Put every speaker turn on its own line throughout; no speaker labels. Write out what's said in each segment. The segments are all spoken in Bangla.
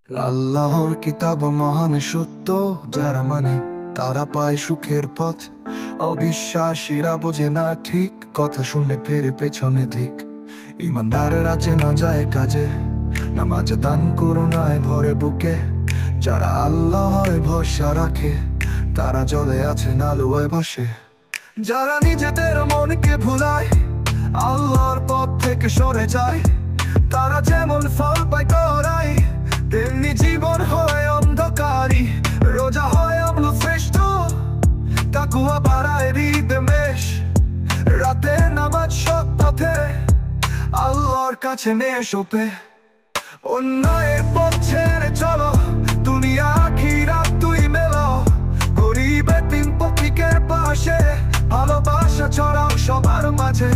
আল্লাহর কিতাব মহান সত্য, যারা মানে তারা পায় সুখের পথ। অবিশ্বাসীরা বোঝে না ঠিক, কথা শুনে ফেরে পেছনে দিক। ইমানদারেরা চেনা যায় কাজে, নামাজ দান করুণায় ভরে বুকে। যারা আল্লাহর ভরসা রাখে, তারা জলে আছেন আলোয় ভাসে। যারা নিজেদের মনকে ভুলায়, আল্লাহর পথ থেকে সরে যায়, তারা যেমন ফল পায় করায়, তেমনি জীবন হয় অন্ধকারী। রোজা হয় আমল শ্রেষ্ঠ, তাকুয়া বাড়ায় হৃদমেশ। রাতে নামাজ সৎ পথে, আল্লাহর কাছে নিয়ে শোপে। অন্যায়ের পথ ছেড়ে চলো, দুনিয়া আখিরাত তুই মেলো। গরিব এতিম পথিকের পাশে, ভালোবাসা ছড়াও সবার মাঝে।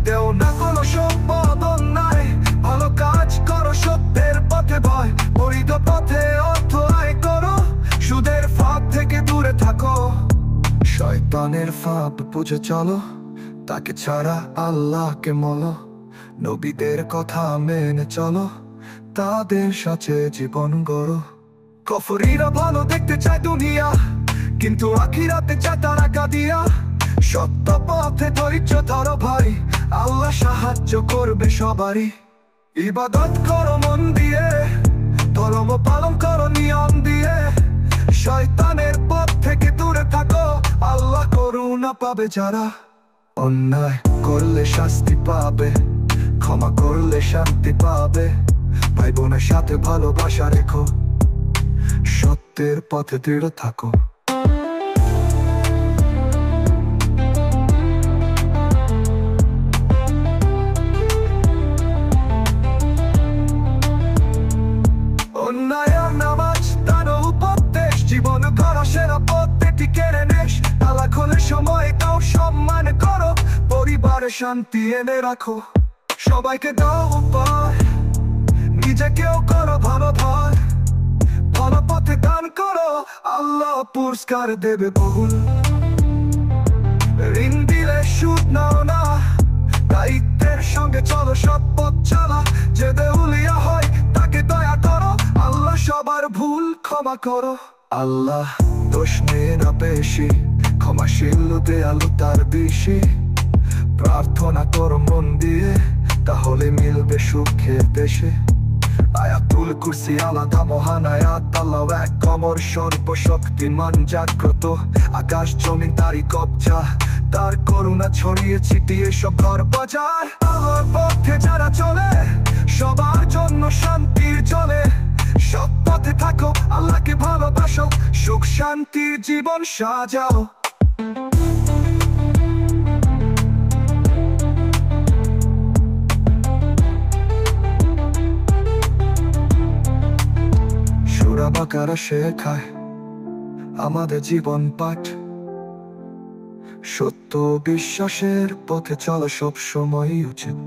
দেও না কোনো সম্পদ অন্যায়, ভালো কাজ করো সত্যের পথে ভয়। বৈধ পথে অর্থ আয় করো, সুদের ফাঁদ থেকে দূরে থাকো। শয়তানের ফাঁদ বুঝে চলো, তাকে ছাড়া আল্লাহকে মলো। নবীদের কথা মেনে চলো, তাদের সাথে জীবন গড়ো। কফরিরা ভালো দেখতে চায় দুনিয়া, কিন্তু আখিরাতে চায় তারা কাঁদিয়া। সত্য পথে ধৈর্য ধরো ভাই, আল্লাহ সাহায্য করবে সবারই। ইবাদত করো মন দিয়ে, ধর্ম পালন করো নিয়ম দিয়ে। শয়তানের পথ থেকে দূরে থাকো, আল্লাহ করুণা পাবে যারা। অন্যায় করলে শাস্তি পাবে, ক্ষমা করলে শান্তি পাবে। ভাই বোনের সাথে ভালোবাসা রেখো, সত্যের পথে দৃঢ় থাকো। অন্যায় আর নামাজ দান ও উপদেশ, জীবন গড়া সেরা পথটি কেড়ে নেস। আলাখনের সময় তাও সম্মান করো, পরিবারে শান্তি এনে রাখো। সবাইকে দাও উপহার, নিজেকেও করো ভালো ভার। ভালো পথে দান করো, আল্লাহ পুরস্কার দেবে বহুল। ঋণ দিলে সুদ নাও না, দায়িত্বের সঙ্গে চলো সৎ পথ চালা। যে দেউলিয়া হয় তাকে দয়া করো, আল্লাহ সবার ভুল ক্ষমা করো। আল্লাহ দোষ নেয় না বেশি, ক্ষমাশীল দয়ালু তার বেশি। প্রার্থনা করো মন দিয়ে, তাহলে মিলবে সুখের দেশে। আয়াতুল কুরসি আলাদা মহান আয়াত, আল্লাহ এক কমর সর্বশক্তিমান জাগ্রত। আকাশ জমিন তারই কবজা, তার করুণা ছড়িয়ে ছিটিয়ে সব ঘর বাজার। আল্লাহর পথে যারা চলে, সবার জন্য শান্তির চলে। সব পথে থাকো, আল্লাহকে ভালোবাসো, সুখ শান্তির জীবন সাজাও। সূরা বাকারা শেখায় আমাদের জীবন পাঠ। সত্য বিশ্বাসের পথে চলা সব সময় উচিত।